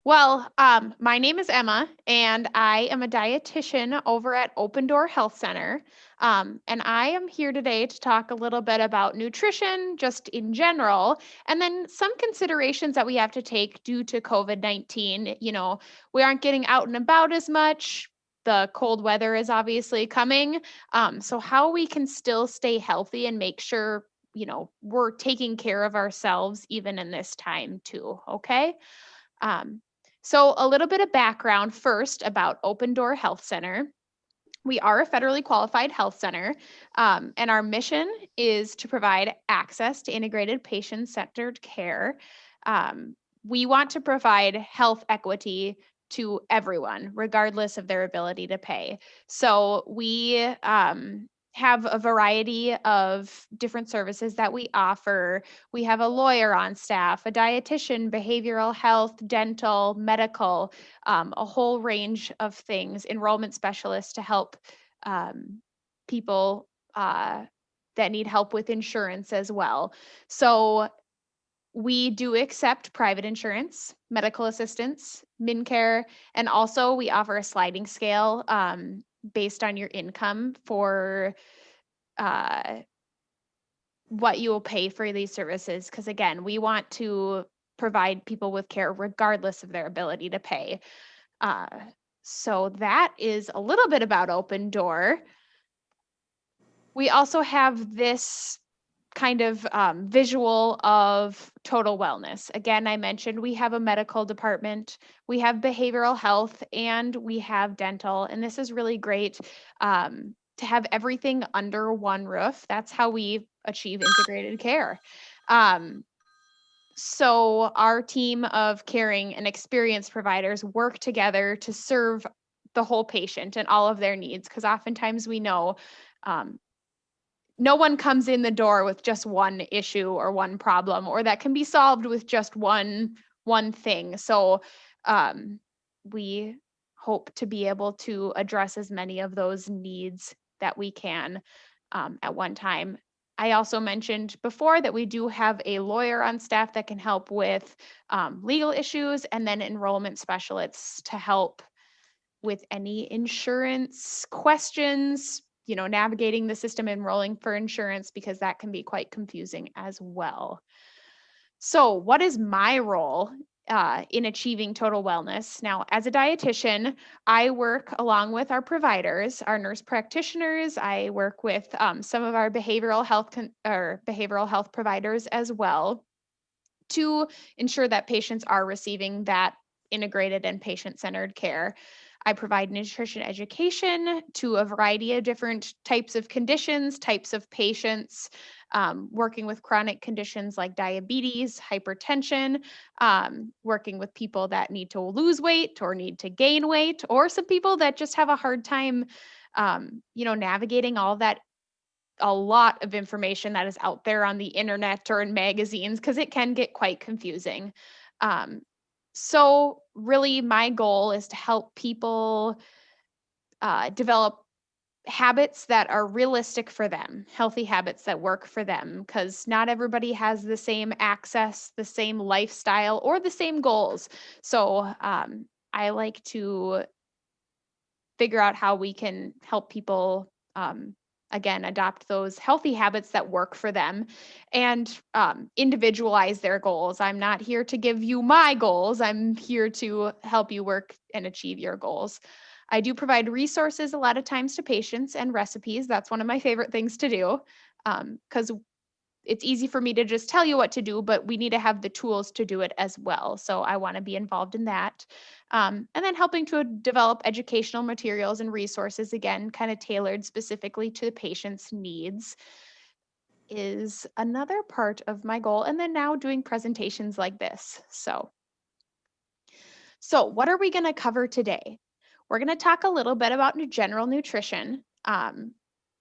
My name is Emma, and I am a dietitian over at Open Door Health Center. And I am here today to talk a little bit about nutrition, just in general, and then some considerations that we have to take due to COVID-19. We aren't getting out and about as much. The cold weather is obviously coming. So, how we can still stay healthy and make sure, we're taking care of ourselves even in this time, too. Okay. Um, so, a little bit of background first about Open Door Health Center. We are a federally qualified health center, and our mission is to provide access to integrated patient centered care. Um, we want to provide health equity to everyone, regardless of their ability to pay. So, we have a variety of different services that we offer. We have a lawyer on staff, a dietitian, behavioral health, dental, medical, a whole range of things, enrollment specialists to help people that need help with insurance as well. So we do accept private insurance, medical assistance, min care, and also we offer a sliding scale based on your income for uh, what you will pay for these services. Because again, we want to provide people with care regardless of their ability to pay. Uh, so that is a little bit about Open Door. We also have this kind of visual of total wellness. Again, I mentioned we have a medical department, we have behavioral health, and we have dental. And this is really great to have everything under one roof. That's how we achieve integrated care. Um, so, our team of caring and experienced providers work together to serve the whole patient and all of their needs, because oftentimes we know um, no one comes in the door with just one issue or one problem, or that can be solved with just one thing. So um, we hope to be able to address as many of those needs that we can at one time. I also mentioned before that we do have a lawyer on staff that can help with legal issues, and then enrollment specialists to help with any insurance questions, navigating the system, enrolling for insurance, because that can be quite confusing as well. So, what is my role in achieving total wellness? Now, as a dietitian, I work along with our providers, our nurse practitioners. I work with some of our behavioral health providers as well to ensure that patients are receiving that integrated and patient-centered care. I provide nutrition education to a variety of different types of conditions, types of patients, working with chronic conditions like diabetes, hypertension, working with people that need to lose weight or need to gain weight, or some people that just have a hard time, navigating all that, a lot of information that is out there on the internet or in magazines, because it can get quite confusing. Um, so, really, my goal is to help people develop habits that are realistic for them, healthy habits that work for them, because not everybody has the same access, the same lifestyle, or the same goals. So, I like to figure out how we can help people again adopt those healthy habits that work for them and individualize their goals. I'm not here to give you my goals, I'm here to help you work and achieve your goals. I do provide resources a lot of times to patients and recipes. That's one of my favorite things to do, because it's easy for me to just tell you what to do, but we need to have the tools to do it as well. So I want to be involved in that. And then helping to develop educational materials and resources, again, kind of tailored specifically to the patient's needs, is another part of my goal. And then now doing presentations like this. So what are we going to cover today? We're going to talk a little bit about general nutrition.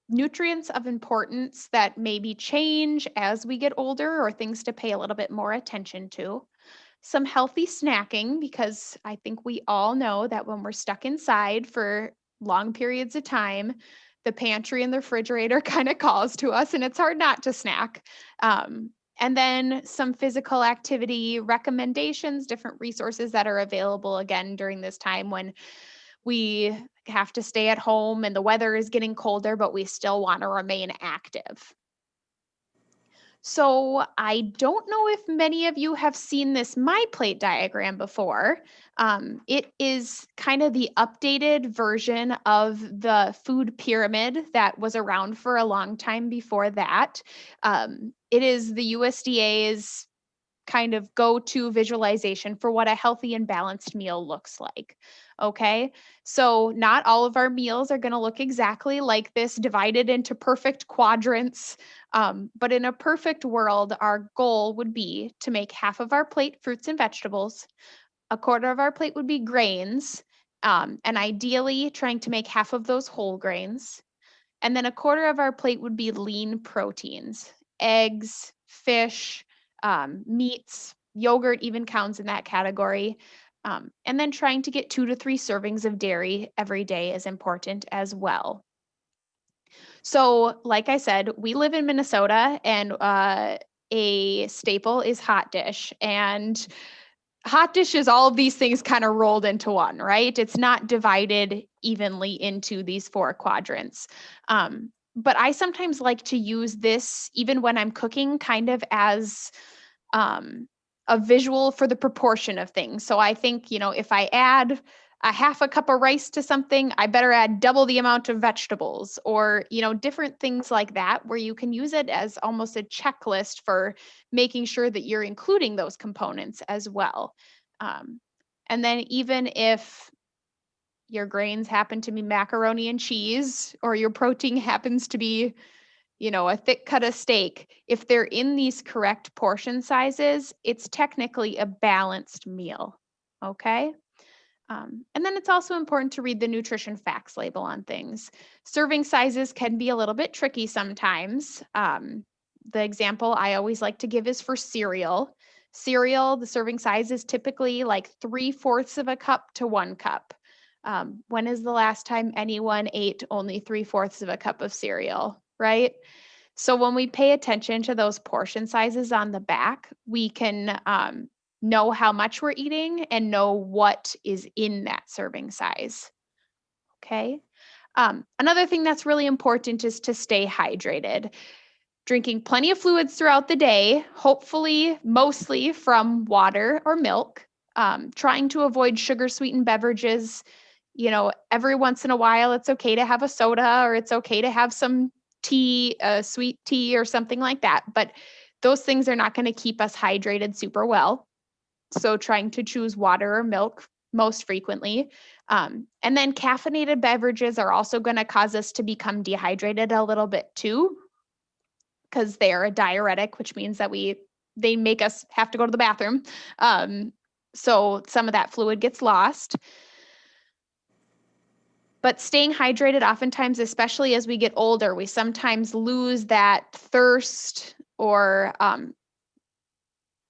Nutrients of importance that maybe change as we get older, or things to pay a little bit more attention to. Some healthy snacking, because I think we all know that when we're stuck inside for long periods of time, the pantry and the refrigerator kind of calls to us, and it's hard not to snack. And then some physical activity recommendations, different resources that are available again during this time when we have to stay at home and the weather is getting colder, but we still want to remain active. So I don't know if many of you have seen this My Plate diagram before. It is kind of the updated version of the food pyramid that was around for a long time before that. It is the USDA's kind of go-to visualization for what a healthy and balanced meal looks like. Okay, so not all of our meals are going to look exactly like this, divided into perfect quadrants. But in a perfect world, our goal would be to make half of our plate fruits and vegetables, a quarter of our plate would be grains, and ideally trying to make half of those whole grains. And then a quarter of our plate would be lean proteins, eggs, fish, meats, yogurt even counts in that category. And then trying to get 2 to 3 servings of dairy every day is important as well. So, like I said, we live in Minnesota, and a staple is hot dish. And hot dish is all of these things kind of rolled into one, right? It's not divided evenly into these 4 quadrants. But I sometimes like to use this even when I'm cooking kind of as a visual for the proportion of things. So I think, if I add a half a cup of rice to something, I better add double the amount of vegetables, or, different things like that, where you can use it as almost a checklist for making sure that you're including those components as well. And then even if your grains happen to be macaroni and cheese, or your protein happens to be, a thick cut of steak, if they're in these correct portion sizes, it's technically a balanced meal. Okay. And then it's also important to read the nutrition facts label on things. Serving sizes can be a little bit tricky sometimes. The example I always like to give is for cereal. Cereal, the serving size is typically like 3/4 of a cup to 1 cup. When is the last time anyone ate only 3/4 of a cup of cereal, right? So when we pay attention to those portion sizes on the back, we can know how much we're eating and know what is in that serving size. Okay. Another thing that's really important is to stay hydrated. Drinking plenty of fluids throughout the day, hopefully mostly from water or milk. Trying to avoid sugar sweetened beverages. Every once in a while, it's okay to have a soda, or it's okay to have some tea, sweet tea or something like that. But those things are not going to keep us hydrated super well. So trying to choose water or milk most frequently. And then caffeinated beverages are also going to cause us to become dehydrated a little bit too, because they are a diuretic, which means that they make us have to go to the bathroom. So some of that fluid gets lost. But staying hydrated, oftentimes, especially as we get older, we sometimes lose that thirst, or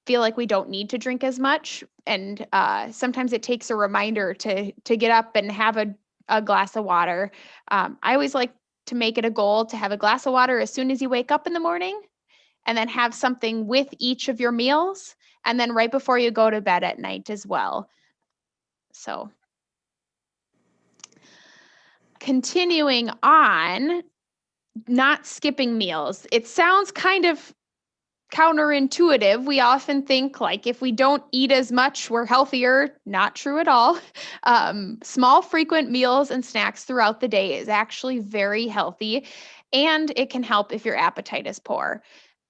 feel like we don't need to drink as much. And sometimes it takes a reminder to get up and have a glass of water. I always like to make it a goal to have a glass of water as soon as you wake up in the morning, and then have something with each of your meals, and then right before you go to bed at night as well. So continuing on, not skipping meals. It sounds kind of counterintuitive. We often think like if we don't eat as much, we're healthier. Not true at all. Small, frequent meals and snacks throughout the day is actually very healthy, and it can help if your appetite is poor.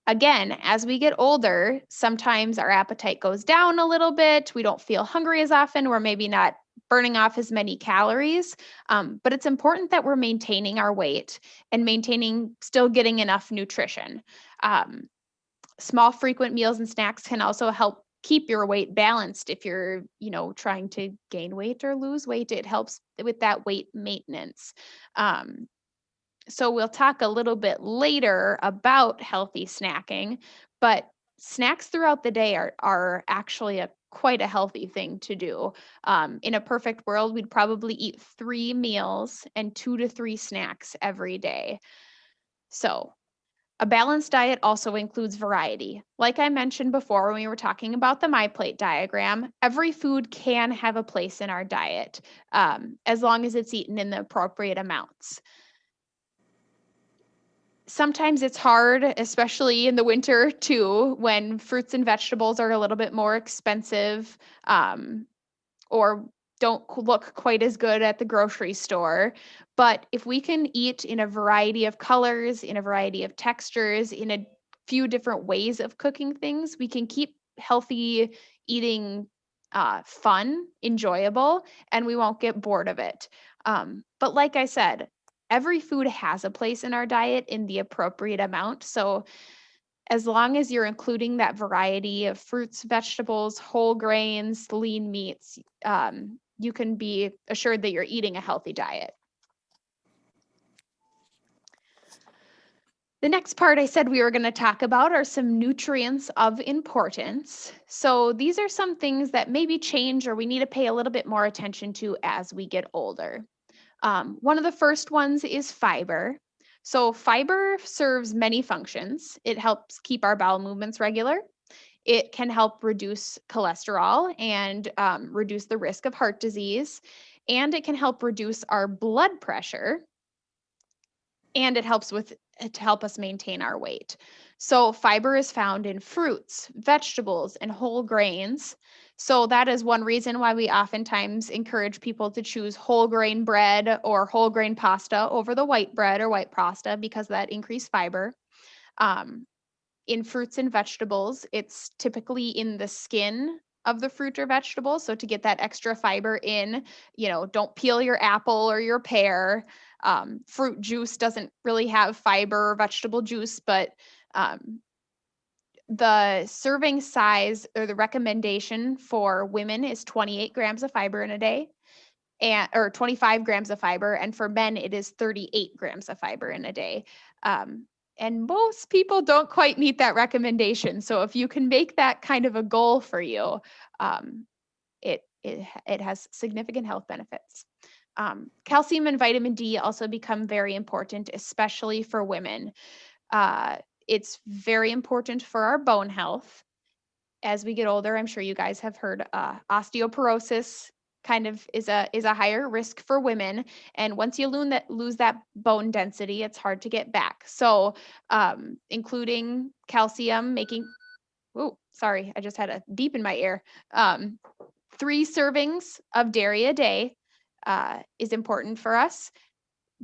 Again, as we get older, sometimes our appetite goes down a little bit. We don't feel hungry as often. We're maybe not burning off as many calories, but it's important that we're maintaining our weight and still getting enough nutrition. Small, frequent meals and snacks can also help keep your weight balanced. If you're, trying to gain weight or lose weight, it helps with that weight maintenance. So we'll talk a little bit later about healthy snacking, but snacks throughout the day are actually quite a healthy thing to do. In a perfect world, we'd probably eat 3 meals and 2 to 3 snacks every day. So A balanced diet also includes variety. Like I mentioned before when we were talking about the My Plate diagram, every food can have a place in our diet as long as it's eaten in the appropriate amounts. Sometimes it's hard, especially in the winter too, when fruits and vegetables are a little bit more expensive or don't look quite as good at the grocery store. But if we can eat in a variety of colors, in a variety of textures, in a few different ways of cooking things, we can keep healthy eating fun, enjoyable, and we won't get bored of it. But like I said, every food has a place in our diet in the appropriate amount. So as long as you're including that variety of fruits, vegetables, whole grains, lean meats, you can be assured that you're eating a healthy diet. The next part I said we were going to talk about are some nutrients of importance. So these are some things that maybe change or we need to pay a little bit more attention to as we get older. One of the first ones is fiber. So fiber serves many functions. It helps keep our bowel movements regular. It can help reduce cholesterol and reduce the risk of heart disease. And it can help reduce our blood pressure. And it helps to help us maintain our weight. So fiber is found in fruits, vegetables, and whole grains. So that is one reason why we oftentimes encourage people to choose whole grain bread or whole grain pasta over the white bread or white pasta because that increased fiber. In fruits and vegetables, it's typically in the skin of the fruit or vegetable. So to get that extra fiber in, don't peel your apple or your pear. Fruit juice doesn't really have fiber or vegetable juice, but the serving size or the recommendation for women is 28 grams of fiber in a day or 25 grams of fiber. And for men, it is 38 grams of fiber in a day. And most people don't quite meet that recommendation. So if you can make that kind of a goal for you, it has significant health benefits. Calcium and vitamin D also become very important, especially for women. It's very important for our bone health. As we get older, I'm sure you guys have heard osteoporosis kind of is a higher risk for women. And once you lose that bone density, it's hard to get back. So including calcium, sorry, I just had a beep in my ear. 3 servings of dairy a day is important for us.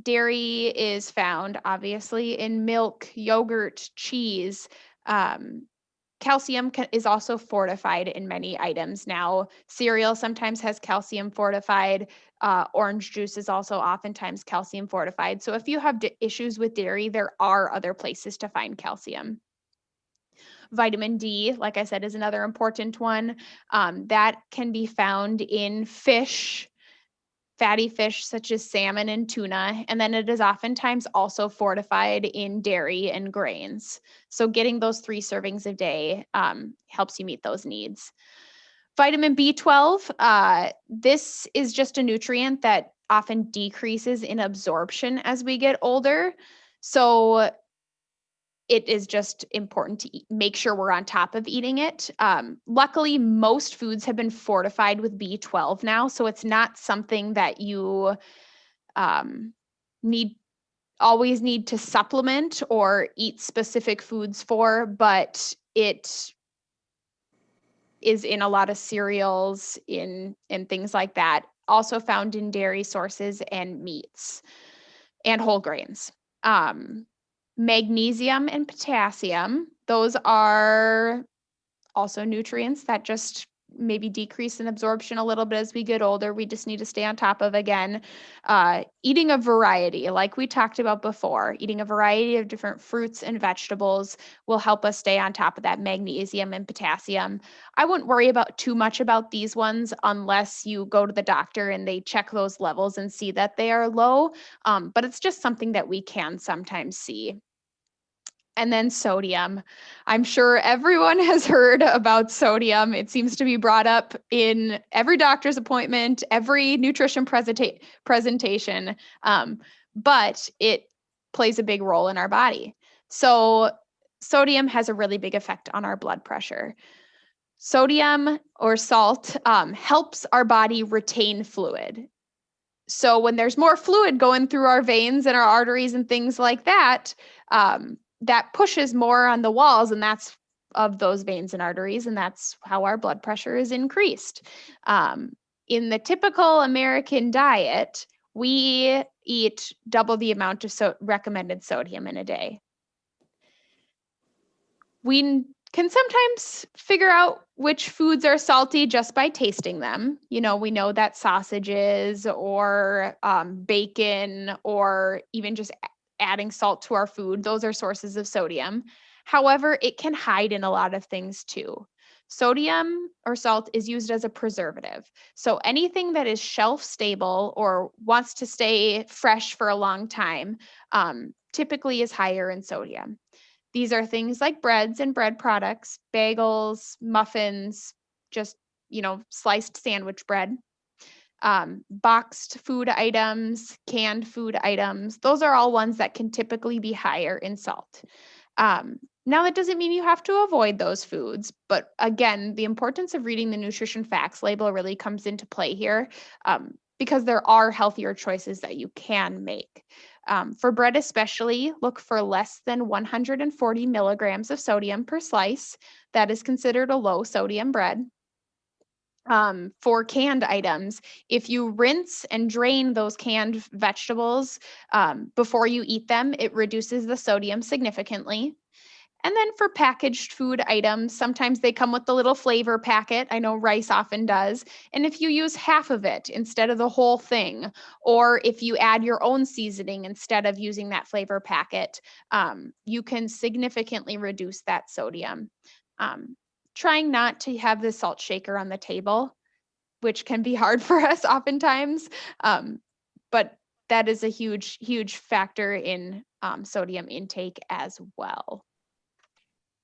Dairy is found obviously in milk, yogurt, cheese. Calcium is also fortified in many items now. Cereal sometimes has calcium fortified. Orange juice is also oftentimes calcium fortified. So if you have issues with dairy, there are other places to find calcium. Vitamin D, like I said, is another important one. That can be found in fish, fatty fish such as salmon and tuna, and then it is oftentimes also fortified in dairy and grains. So getting those 3 servings a day helps you meet those needs. Vitamin B12, this is just a nutrient that often decreases in absorption as we get older. So it is just important to make sure we're on top of eating it. Luckily, most foods have been fortified with B12 now, so it's not something that you always need to supplement or eat specific foods for, but it is in a lot of cereals, in things like that. Also found in dairy sources and meats and whole grains. Magnesium and potassium, those are also nutrients that just maybe decrease in absorption a little bit as we get older. We just need to stay on top of, again, eating a variety, like we talked about before. Eating a variety of different fruits and vegetables will help us stay on top of that magnesium and potassium. I wouldn't worry too much about these ones unless you go to the doctor and they check those levels and see that they are low. But it's just something that we can sometimes see. And then sodium. I'm sure everyone has heard about sodium. It seems to be brought up in every doctor's appointment, every nutrition presentation, but it plays a big role in our body. So sodium has a really big effect on our blood pressure. Sodium or salt helps our body retain fluid. So when there's more fluid going through our veins and our arteries and things like that, that pushes more on the walls, and that's of those veins and arteries, and that's how our blood pressure is increased. In the typical American diet, we eat double the amount of recommended sodium in a day. We can sometimes figure out which foods are salty just by tasting them. We know that sausages or bacon or even just adding salt to our food, those are sources of sodium. However, it can hide in a lot of things too. Sodium or salt is used as a preservative. So anything that is shelf stable or wants to stay fresh for a long time typically is higher in sodium. These are things like breads and bread products, bagels, muffins, just, sliced sandwich bread, boxed food items, canned food items. Those are all ones that can typically be higher in salt. Now, that doesn't mean you have to avoid those foods, but again, the importance of reading the nutrition facts label really comes into play here because there are healthier choices that you can make. For bread especially, look for less than 140 milligrams of sodium per slice. That is considered a low sodium bread. For canned items, if you rinse and drain those canned vegetables before you eat them, it reduces the sodium significantly. And then for packaged food items, sometimes they come with the little flavor packet. I know rice often does. And if you use half of it instead of the whole thing, or if you add your own seasoning instead of using that flavor packet, you can significantly reduce that sodium. Trying not to have the salt shaker on the table, which can be hard for us oftentimes, but that is a huge, huge factor in sodium intake as well.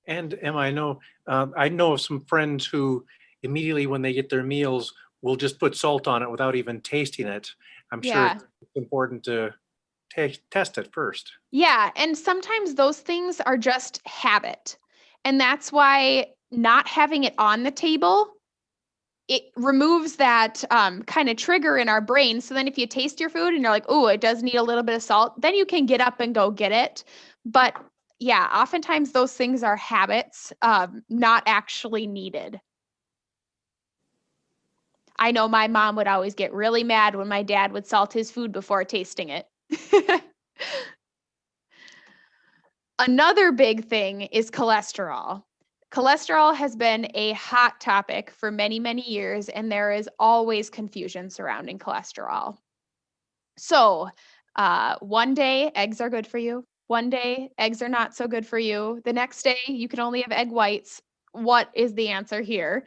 And Emma, I know of some friends who immediately when they get their meals will just put salt on it without even tasting it. I'm sure Yeah. it's important to test it first. Yeah. And sometimes those things are just habit. And that's why not having it on the table, it removes that kind of trigger in our brain. So then if you taste your food and you're like, oh, it does need a little bit of salt, then you can get up and go get it. But yeah, oftentimes those things are habits, not actually needed. I know my mom would always get really mad when my dad would salt his food before tasting it. Another big thing is cholesterol. Cholesterol has been a hot topic for many, many years, and there is always confusion surrounding cholesterol. So, one day eggs are good for you. One day eggs are not so good for you. The next day you can only have egg whites. What is the answer here?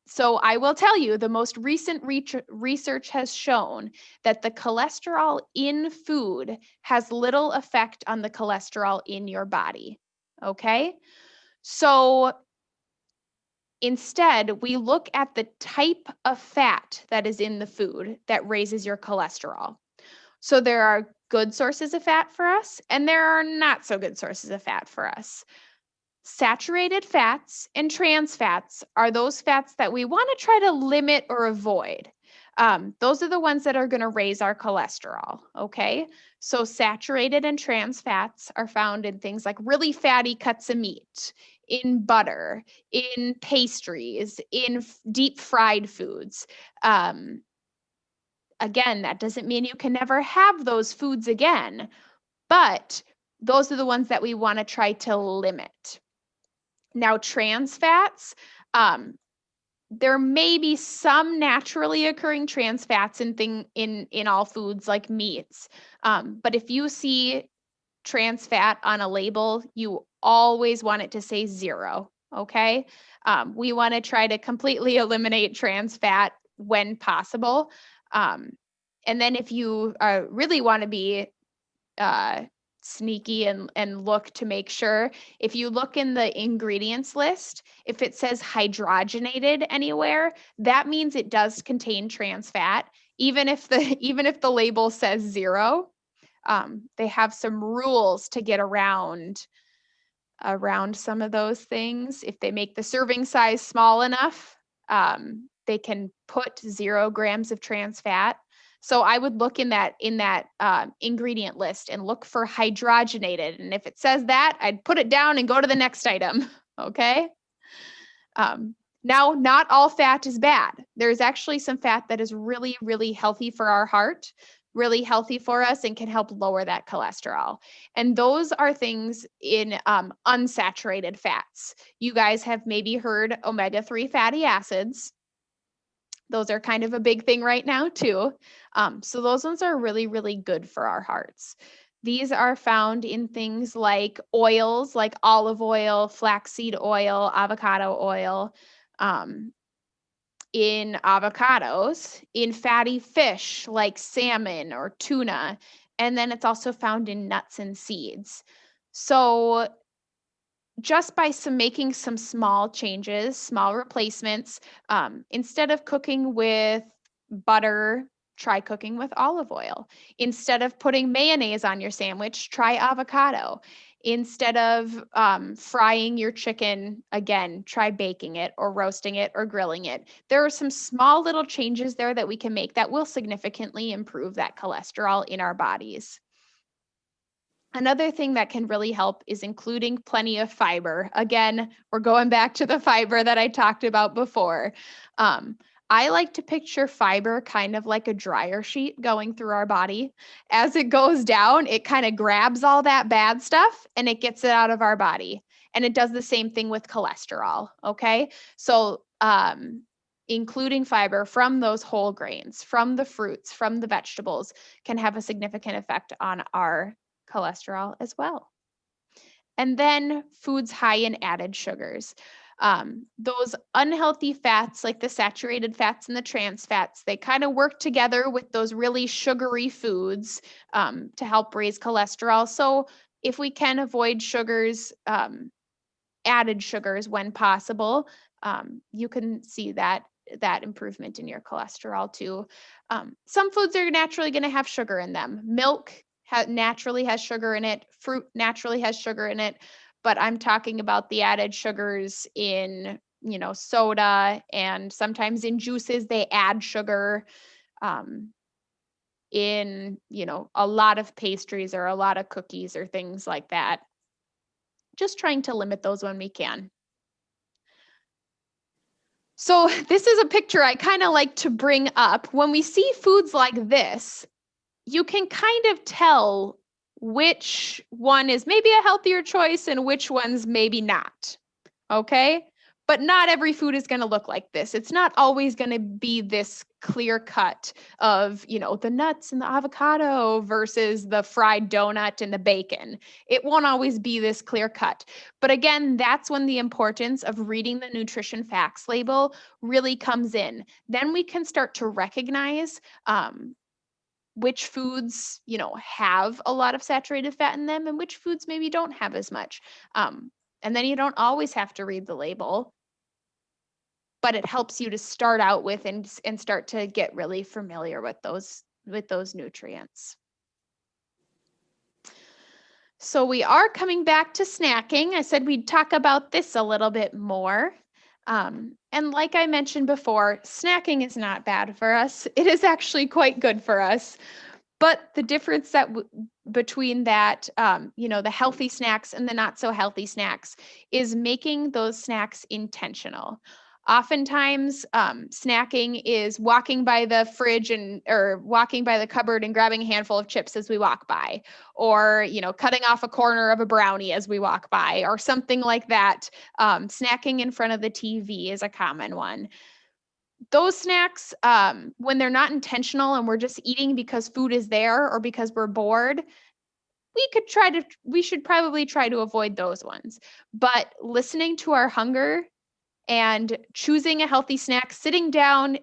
So I will tell you, the most recent research has shown that the cholesterol in food has little effect on the cholesterol in your body. Okay? So instead, we look at the type of fat that is in the food that raises your cholesterol. So there are good sources of fat for us, and there are not so good sources of fat for us. Saturated fats and trans fats are those fats that we want to try to limit or avoid. Those are the ones that are going to raise our cholesterol, okay? So saturated and trans fats are found in things like really fatty cuts of meat, in butter, in pastries, in deep fried foods. Again, that doesn't mean you can never have those foods again, but those are the ones that we want to try to limit. Now, trans fats, there may be some naturally occurring trans fats in all foods like meats. But if you see trans fat on a label, you always want it to say 0. Okay. We want to try to completely eliminate trans fat when possible. And then if you really want to be sneaky and look to make sure, if you look in the ingredients list, if it says hydrogenated anywhere, that means it does contain trans fat, even if the label says 0. They have some rules to get around some of those things. If they make the serving size small enough, they can put 0 grams of trans fat. So I would look in that ingredient list and look for hydrogenated. And if it says that, I'd put it down and go to the next item. Okay. Now, not all fat is bad. There's actually some fat that is really, really healthy for our heart, really healthy for us, and can help lower that cholesterol. And those are things in unsaturated fats. You guys have maybe heard omega-3 fatty acids. Those are kind of a big thing right now too. So those ones are really, really good for our hearts. These are found in things like oils, like olive oil, flaxseed oil, avocado oil, in avocados, in fatty fish like salmon or tuna, and then it's also found in nuts and seeds. So just by making some small changes, small replacements, instead of cooking with butter, try cooking with olive oil. Instead of putting mayonnaise on your sandwich, try avocado. Instead of frying your chicken, again, try baking it or roasting it or grilling it. There are some small little changes there that we can make that will significantly improve that cholesterol in our bodies. Another thing that can really help is including plenty of fiber. Again, we're going back to the fiber that I talked about before. I like to picture fiber kind of like a dryer sheet going through our body. As it goes down, it kind of grabs all that bad stuff and it gets it out of our body. And it does the same thing with cholesterol. Okay. So, including fiber from those whole grains, from the fruits, from the vegetables, can have a significant effect on our cholesterol as well. And then foods high in added sugars. Those unhealthy fats, like the saturated fats and the trans fats, they kind of work together with those really sugary foods to help raise cholesterol. So if we can avoid sugars, added sugars when possible, you can see that improvement in your cholesterol too. Some foods are naturally going to have sugar in them. Milk naturally has sugar in it. Fruit naturally has sugar in it. But I'm talking about the added sugars in, soda, and sometimes in juices, they add sugar. In, a lot of pastries or a lot of cookies or things like that. Just trying to limit those when we can. So this is a picture I kind of like to bring up. When we see foods like this, you can kind of tell which one is maybe a healthier choice and which one's maybe not. Okay? But not every food is going to look like this. It's not always going to be this clear cut of, the nuts and the avocado versus the fried donut and the bacon. It won't always be this clear cut. But again, that's when the importance of reading the nutrition facts label really comes in. Then we can start to recognize which foods, have a lot of saturated fat in them and which foods maybe don't have as much. And then you don't always have to read the label, but it helps you to start out with and start to get really familiar with those nutrients. So we are coming back to snacking. I said we'd talk about this a little bit more. And like I mentioned before, snacking is not bad for us. It is actually quite good for us. But the difference between that, the healthy snacks and the not so healthy snacks is making those snacks intentional. Oftentimes, snacking is walking by the fridge or walking by the cupboard and grabbing a handful of chips as we walk by, or, cutting off a corner of a brownie as we walk by, or something like that. Snacking in front of the TV is a common one. Those snacks, when they're not intentional and we're just eating because food is there or because we're bored, we should probably try to avoid those ones. But listening to our hunger and choosing a healthy snack, sitting down,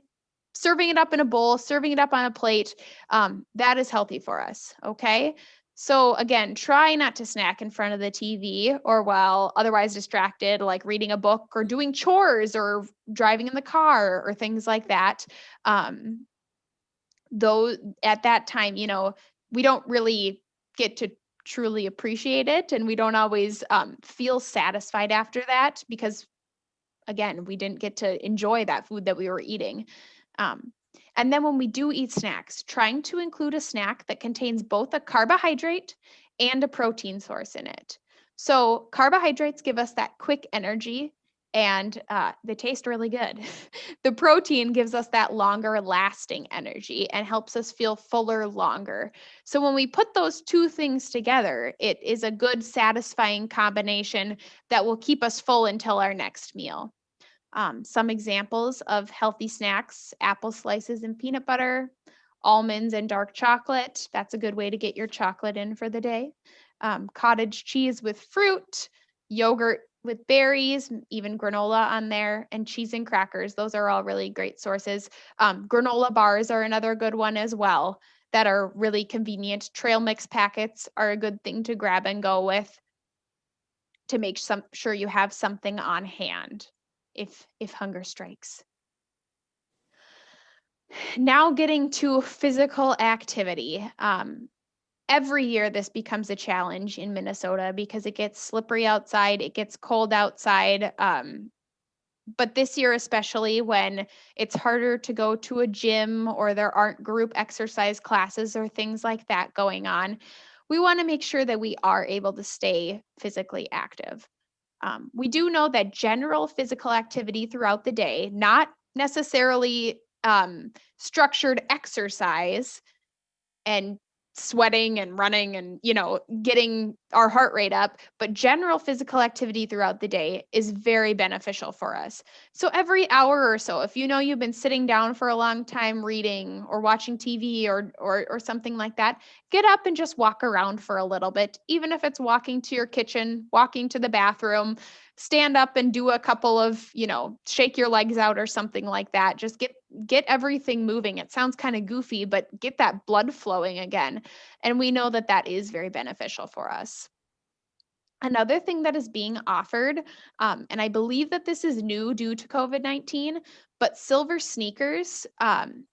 serving it up in a bowl, serving it up on a plate, that is healthy for us, okay? So again, try not to snack in front of the TV or while otherwise distracted, like reading a book or doing chores or driving in the car or things like that. Though at that time, we don't really get to truly appreciate it, and we don't always feel satisfied after that because, again, we didn't get to enjoy that food that we were eating. And then when we do eat snacks, trying to include a snack that contains both a carbohydrate and a protein source in it. So carbohydrates give us that quick energy, and they taste really good. The protein gives us that longer lasting energy and helps us feel fuller longer. So when we put those two things together, it is a good, satisfying combination that will keep us full until our next meal. Some examples of healthy snacks: apple slices and peanut butter, almonds and dark chocolate. That's a good way to get your chocolate in for the day. Cottage cheese with fruit, yogurt with berries, even granola on there, and cheese and crackers. Those are all really great sources. Granola bars are another good one as well that are really convenient. Trail mix packets are a good thing to grab and go with to make sure you have something on hand if hunger strikes. Now getting to physical activity. Every year this becomes a challenge in Minnesota because it gets slippery outside, it gets cold outside. But this year, especially when it's harder to go to a gym or there aren't group exercise classes or things like that going on, we want to make sure that we are able to stay physically active. We do know that general physical activity throughout the day, not necessarily structured exercise and sweating and running and, getting our heart rate up, but general physical activity throughout the day is very beneficial for us. So every hour or so, if you know you've been sitting down for a long time reading or watching TV or something like that, get up and just walk around for a little bit, even if it's walking to your kitchen, walking to the bathroom. Stand up and do a couple of, shake your legs out or something like that. Just get everything moving. It sounds kind of goofy, but get that blood flowing again. And we know that that is very beneficial for us. Another thing that is being offered, and I believe that this is new due to COVID-19, but Silver Sneakers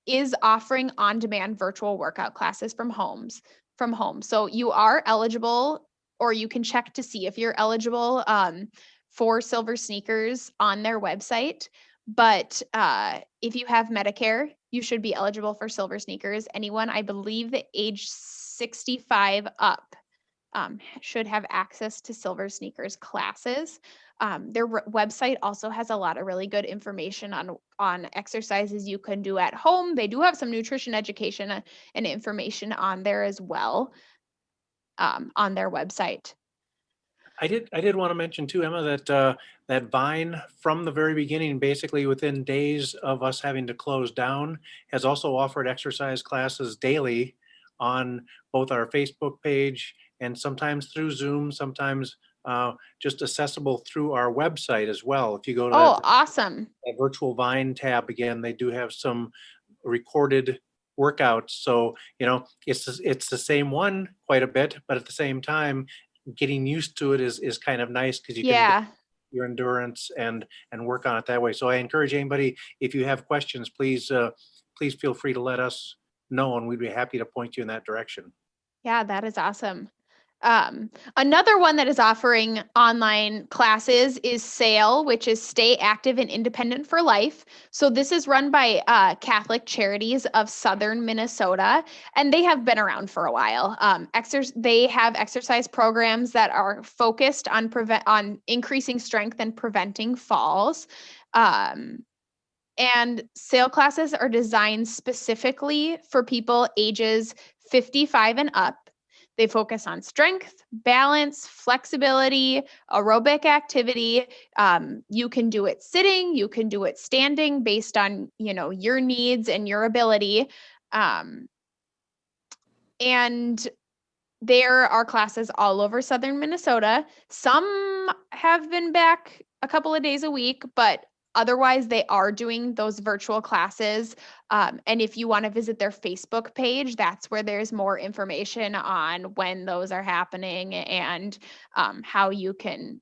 is offering on-demand virtual workout classes from home. So you are eligible, or you can check to see if you're eligible for Silver Sneakers on their website. But if you have Medicare, you should be eligible for Silver Sneakers. Anyone, I believe, the age 65 up should have access to Silver Sneakers classes. Their website also has a lot of really good information on exercises you can do at home. They do have some nutrition education and information on there as well, on their website. I did want to mention too, Emma, that Vine from the very beginning, basically within days of us having to close down, has also offered exercise classes daily on both our Facebook page and sometimes through Zoom, sometimes just accessible through our website as well. If you go to Awesome. that virtual Vine tab again, they do have some recorded workouts. So, it's the same one quite a bit, but at the same time, getting used to it is kind of nice because you can build your endurance and work on it that way. So I encourage anybody, if you have questions, please feel free to let us know, and we'd be happy to point you in that direction. Yeah, that is awesome. Another one that is offering online classes is SAIL, which is Stay Active and Independent for Life. So this is run by Catholic Charities of Southern Minnesota, and they have been around for a while. They have exercise programs that are focused on increasing strength and preventing falls. And SAIL classes are designed specifically for people ages 55 and up. They focus on strength, balance, flexibility, aerobic activity. You can do it sitting, you can do it standing based on, your needs and your ability. And there are classes all over Southern Minnesota. Some have been back a couple of days a week, but otherwise they are doing those virtual classes. And if you want to visit their Facebook page, that's where there's more information on when those are happening and how you can,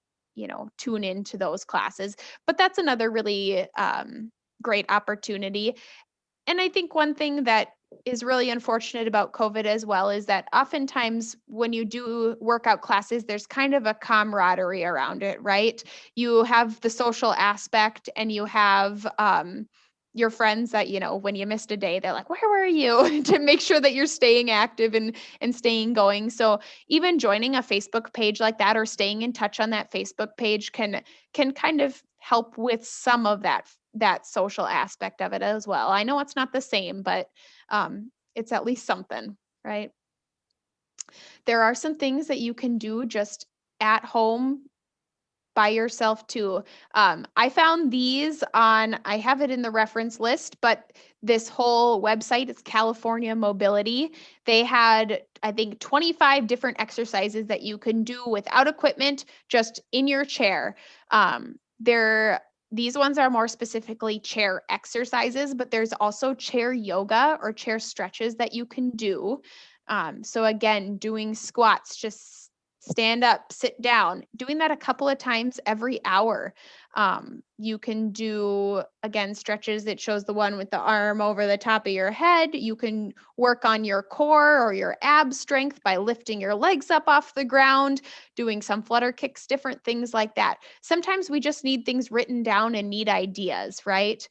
tune into those classes. But that's another really great opportunity. And I think one thing that is really unfortunate about COVID as well is that oftentimes when you do workout classes, there's kind of a camaraderie around it, right? You have the social aspect and you have your friends that, when you missed a day, they're like, where were you? To make sure that you're staying active and staying going. So even joining a Facebook page like that or staying in touch on that Facebook page can kind of help with some of that social aspect of it as well. I know it's not the same, but it's at least something, right? There are some things that you can do just at home by yourself too. I found these I have it in the reference list, but this whole website is California Mobility. They had, I think, 25 different exercises that you can do without equipment, just in your chair. These ones are more specifically chair exercises, but there's also chair yoga or chair stretches that you can do. So again, doing squats, just stand up, sit down, doing that a couple of times every hour. You can do, again, stretches. It shows the one with the arm over the top of your head. You can work on your core or your ab strength by lifting your legs up off the ground, doing some flutter kicks, different things like that. Sometimes we just need things written down and need ideas, right?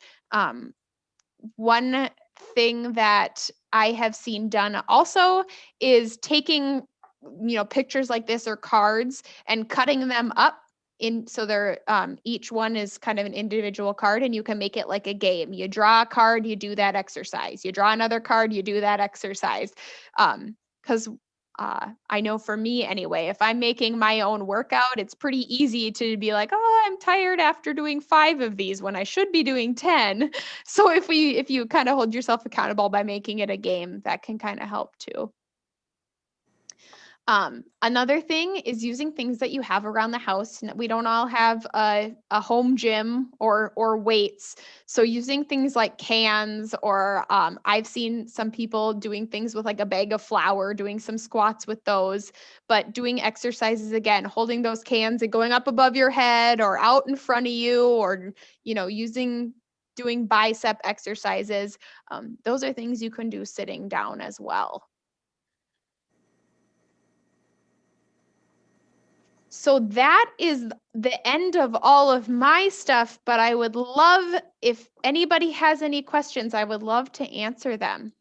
One thing that I have seen done also is taking pictures like this or cards and cutting them up so they're each one is kind of an individual card, and you can make it like a game. You draw a card, you do that exercise. You draw another card, you do that exercise. Because I know for me anyway, if I'm making my own workout, it's pretty easy to be like, oh, I'm tired after doing 5 of these when I should be doing 10. So if you kind of hold yourself accountable by making it a game, that can kind of help too. Another thing is using things that you have around the house. We don't all have a home gym or weights. So using things like cans or I've seen some people doing things with like a bag of flour, doing some squats with those, but doing exercises, again, holding those cans and going up above your head or out in front of you, or, doing bicep exercises. Those are things you can do sitting down as well. So that is the end of all of my stuff, but I would love, if anybody has any questions, I would love to answer them.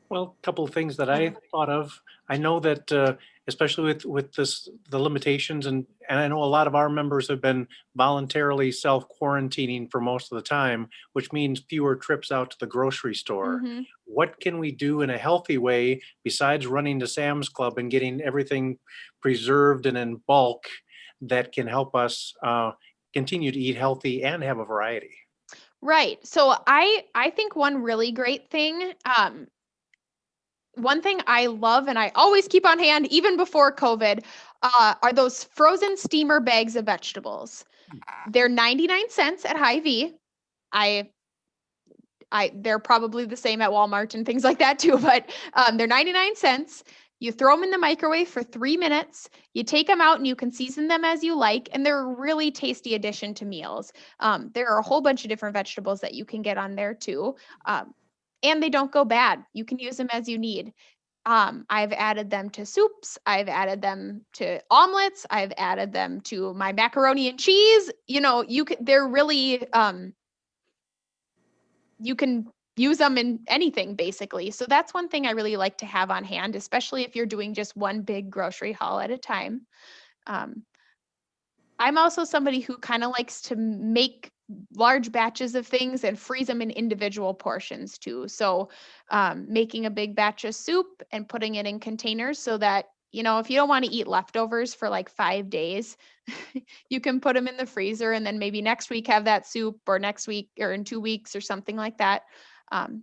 Well, a couple of things that I thought of. I know that especially with the limitations, and I know a lot of our members have been voluntarily self-quarantining for most of the time, which means fewer trips out to the grocery store. Mm-hmm. What can we do in a healthy way besides running to Sam's Club and getting everything preserved and in bulk that can help us continue to eat healthy and have a variety? Right. So I think one really great thing, one thing I love and I always keep on hand, even before COVID, are those frozen steamer bags of vegetables. They're 99 cents at Hy-Vee. They're probably the same at Walmart and things like that too, but they're 99 cents. You throw them in the microwave for 3 minutes. You take them out and you can season them as you like, and they're a really tasty addition to meals. There are a whole bunch of different vegetables that you can get on there too, and they don't go bad. You can use them as you need. I've added them to soups. I've added them to omelets. I've added them to my macaroni and cheese. They're really, you can use them in anything basically. So that's one thing I really like to have on hand, especially if you're doing just one big grocery haul at a time. I'm also somebody who kind of likes to make large batches of things and freeze them in individual portions too. So making a big batch of soup and putting it in containers so that, if you don't want to eat leftovers for like 5 days, you can put them in the freezer and then maybe next week have that soup, or next week or in 2 weeks or something like that.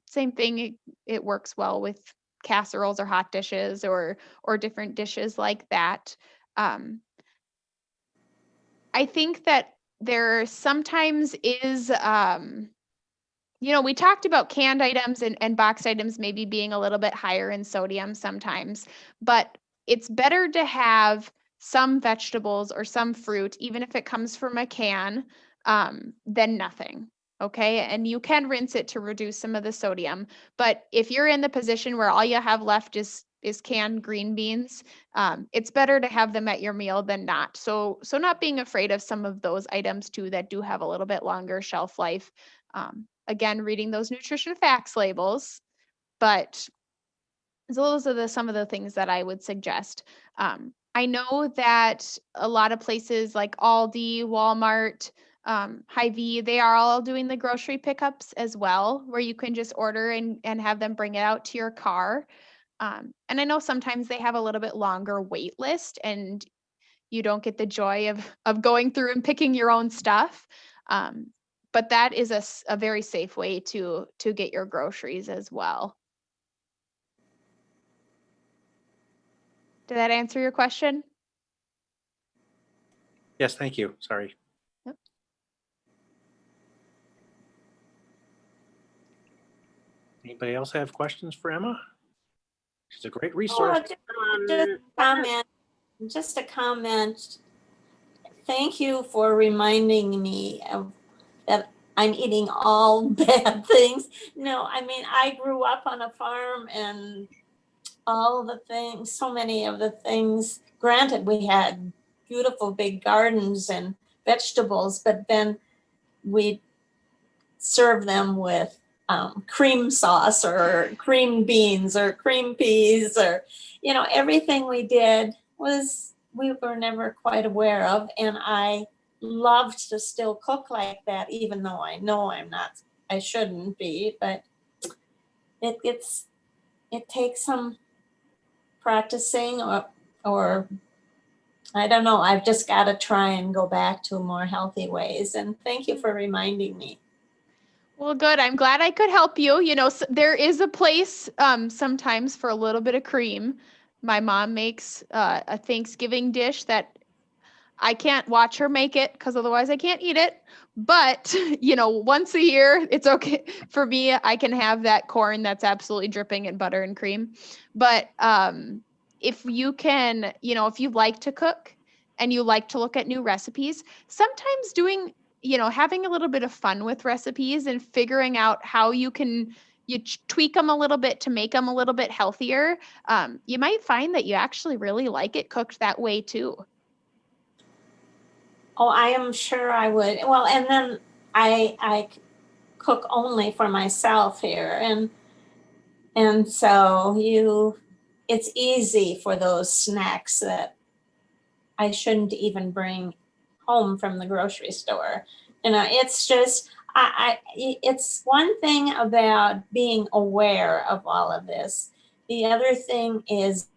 Same thing. It works well with casseroles or hot dishes or different dishes like that. I think that there sometimes is, we talked about canned items and boxed items maybe being a little bit higher in sodium sometimes, but it's better to have some vegetables or some fruit, even if it comes from a can, than nothing. Okay. And you can rinse it to reduce some of the sodium. But if you're in the position where all you have left is canned green beans, it's better to have them at your meal than not. So not being afraid of some of those items too that do have a little bit longer shelf life. Again, reading those nutrition facts labels, but those are some of the things that I would suggest. I know that a lot of places like Aldi, Walmart, Hy-Vee, they are all doing the grocery pickups as well, where you can just order and have them bring it out to your car. And I know sometimes they have a little bit longer wait list and you don't get the joy of going through and picking your own stuff. But that is a very safe way to get your groceries as well. Did that answer your question? Yes, thank you. Sorry. Yep. Anybody else have questions for Emma? She's a great resource. Just a comment. Thank you for reminding me of that I'm eating all bad things. No, I mean, I grew up on a farm and all the things, so many of the things, granted, we had beautiful big gardens and vegetables, but then we serve them with cream sauce or cream beans or cream peas or, everything we did we were never quite aware of. And I loved to still cook like that, even though I know I shouldn't be, but it takes some practicing or I don't know. I've just got to try and go back to more healthy ways. And thank you for reminding me. Well, good. I'm glad I could help you. There is a place sometimes for a little bit of cream. My mom makes a Thanksgiving dish that I can't watch her make it because otherwise I can't eat it. But, once a year, it's okay for me. I can have that corn that's absolutely dripping in butter and cream. But if you can, if you like to cook and you like to look at new recipes, sometimes doing having a little bit of fun with recipes and figuring out how you can tweak them a little bit to make them a little bit healthier. You might find that you actually really like it cooked that way too. Oh, I am sure I would. Well, and then I cook only for myself here, and so it's easy for those snacks that I shouldn't even bring home from the grocery store. It's just, it's one thing about being aware of all of this. The other thing is.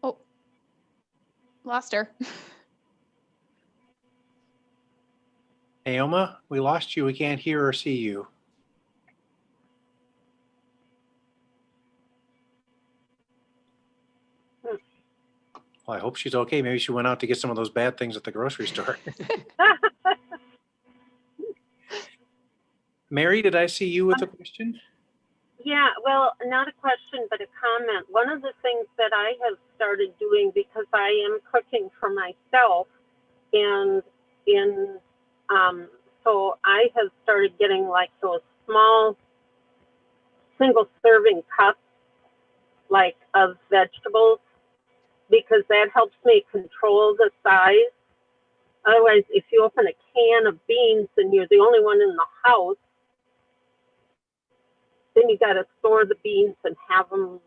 Oh, lost her. Hey, Emma, we lost you. We can't hear or see you. Well, I hope she's okay. Maybe she went out to get some of those bad things at the grocery store. Mary, did I see you with a question? Yeah, well, not a question, but a comment. One of the things that I have started doing, because I am cooking for myself, so I have started getting like those small single serving cups, like of vegetables, because that helps me control the size. Otherwise, if you open a can of beans and you're the only one in the house, then you got to store the beans and have them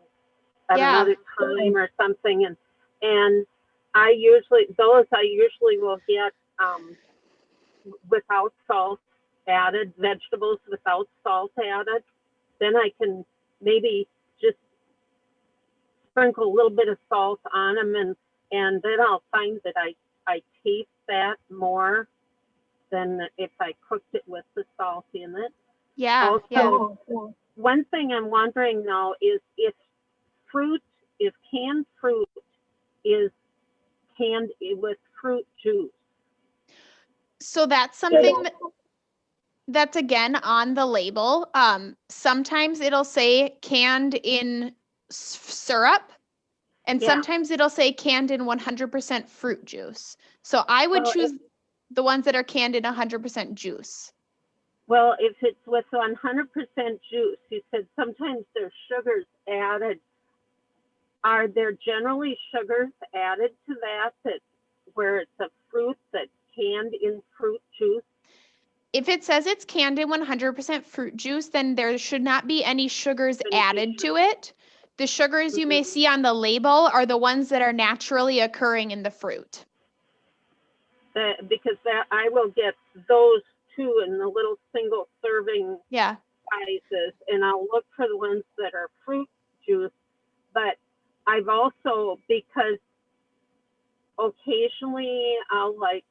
at another time or something. And I usually will get without salt added, vegetables without salt added. Then I can maybe just sprinkle a little bit of salt on them, and then I'll find that I taste that more than if I cooked it with the salt in it. Yeah. One thing I'm wondering now is if canned fruit is canned with fruit juice. So that's something that's again on the label. Sometimes it'll say canned in syrup. And Yeah. sometimes it'll say canned in 100% fruit juice. So I would Well, choose the ones that are canned in 100% juice. Well, if it's with 100% juice, you said sometimes there's sugars added. Are there generally sugars added to that where it's a fruit that's canned in fruit juice? If it says it's canned in 100% fruit juice, then there should not be any sugars added to it. The sugars you may see on the label are the ones that are naturally occurring in the fruit. Because I will get those too in the little single serving Yeah. sizes, and I'll look for the ones that are fruit juice. But I've also, because occasionally I'll like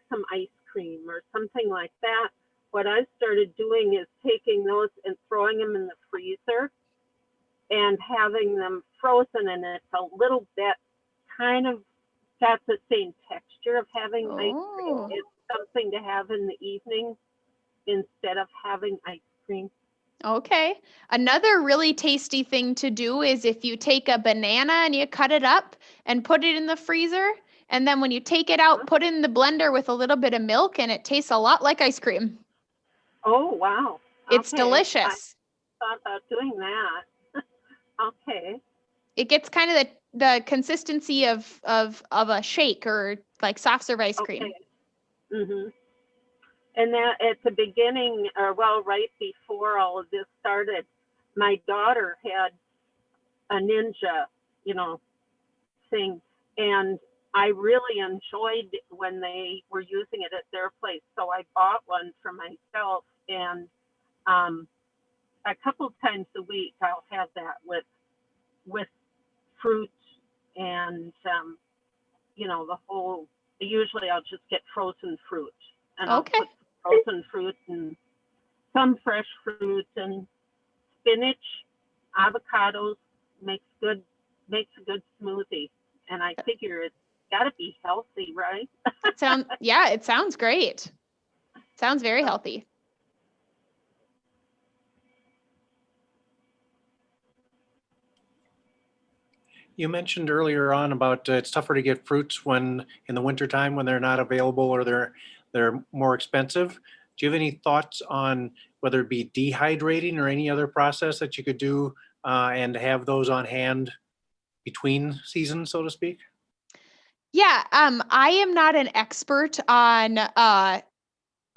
some ice cream or something like that. What I've started doing is taking those and throwing them in the freezer and having them frozen, and it's a little bit kind of got the same texture of having ice cream. It's something to have in the evening instead of having ice cream. Okay. Another really tasty thing to do is if you take a banana and you cut it up and put it in the freezer, and then when you take it out, put it in the blender with a little bit of milk, and it tastes a lot like ice cream. Oh, wow. It's Okay. delicious. I thought about doing that. Okay. It gets kind of the consistency of a shake or like soft serve ice cream. Okay. Mhm. And that at the beginning, or well, right before all of this started, my daughter had a Ninja, thing, and I really enjoyed when they were using it at their place. So I bought one for myself, and a couple times a week I'll have that with fruit and the whole. Usually I'll just get frozen fruit, and Okay. I'll put frozen fruit and some fresh fruit and spinach, avocados, makes a good smoothie. And I figure it's got to be healthy, right? It sounds great. Sounds very healthy. You mentioned earlier on about it's tougher to get fruits when in the wintertime when they're not available or they're more expensive. Do you have any thoughts on whether it be dehydrating or any other process that you could do and have those on hand between seasons, so to speak? Yeah, I am not an expert on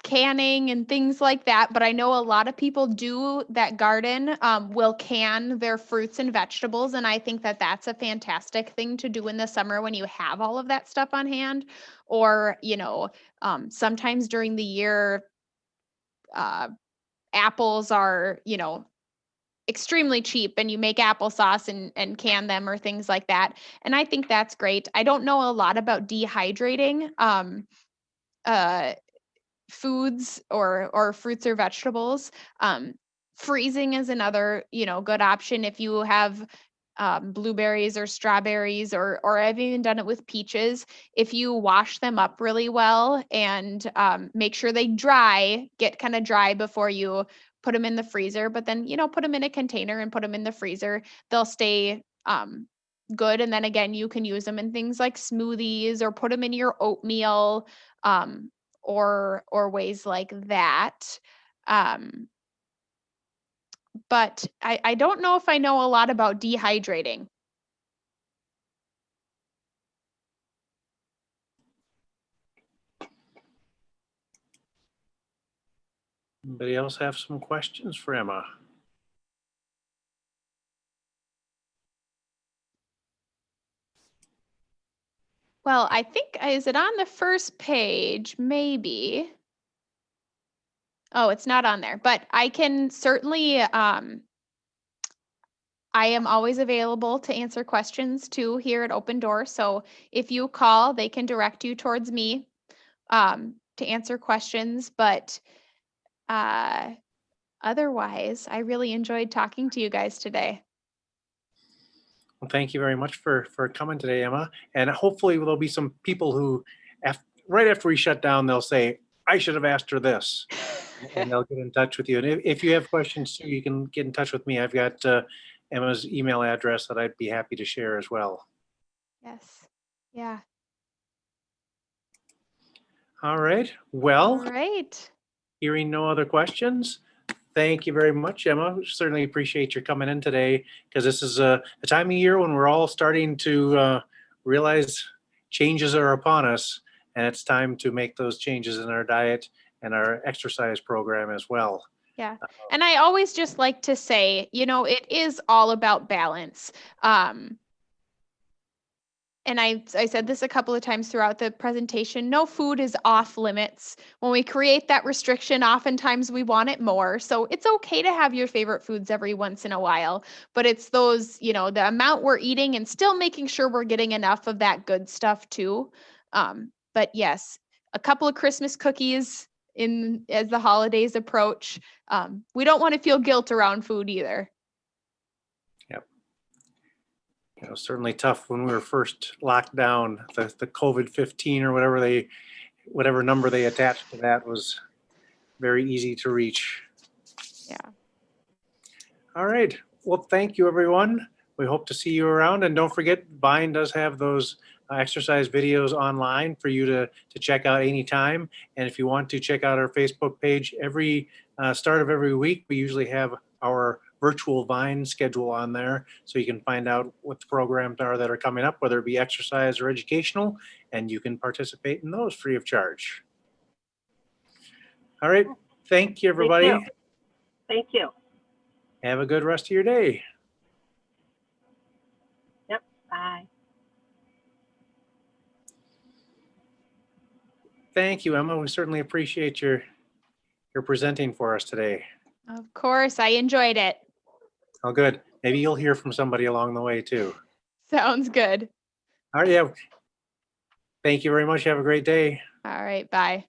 canning and things like that, but I know a lot of people do that garden will can their fruits and vegetables, and I think that that's a fantastic thing to do in the summer when you have all of that stuff on hand. Or sometimes during the year, apples are extremely cheap, and you make applesauce and can them or things like that. And I think that's great. I don't know a lot about dehydrating foods or fruits or vegetables. Freezing is another, good option if you have blueberries or strawberries, or I've even done it with peaches. If you wash them up really well and make sure they get kind of dry before you put them in the freezer, but then, put them in a container and put them in the freezer, they'll stay good. And then again, you can use them in things like smoothies or put them in your oatmeal, or ways like that. But I don't know if I know a lot about dehydrating. Anybody else have some questions for Emma? Well, I think, is it on the first page? Maybe. Oh, it's not on there, but I can certainly, I am always available to answer questions too here at Open Door. So if you call, they can direct you towards me to answer questions. But otherwise, I really enjoyed talking to you guys today. Well, thank you very much for coming today, Emma. And hopefully there'll be some people who, right after we shut down, they'll say, I should have asked her this. And they'll get in touch with you. And if you have questions too, you can get in touch with me. I've got Emma's email address that I'd be happy to share as well. Yes. Yeah. All right. All Well, right. hearing no other questions, thank you very much, Emma. Certainly appreciate your coming in today, because this is a time of year when we're all starting to realize changes are upon us, and it's time to make those changes in our diet and our exercise program as well. Yeah. And I always just like to say, it is all about balance. And I said this a couple of times throughout the presentation, no food is off limits. When we create that restriction, oftentimes we want it more. So it's okay to have your favorite foods every once in a while, but it's those, the amount we're eating and still making sure we're getting enough of that good stuff too. But yes, a couple of Christmas cookies as the holidays approach. We don't want to feel guilt around food either. Certainly tough when we were first locked down. The COVID-15 or whatever number they attached to that was very easy to reach. Yeah. All right. Well, thank you, everyone. We hope to see you around. And don't forget, Vine does have those exercise videos online for you to check out anytime. And if you want to check out our Facebook page, every start of every week, we usually have our virtual Vine schedule on there, so you can find out what the programs are that are coming up, whether it be exercise or educational, and you can participate in those free of charge. All right. Thank you, everybody. Thank you. Have a good rest of your day. Yep. Bye. Thank you, Emma. We certainly appreciate your presenting for us today. Of course, I enjoyed it. Oh, good. Maybe you'll hear from somebody along the way too. Sounds good. All right. Yeah. Thank you very much. Have a great day. All right, bye.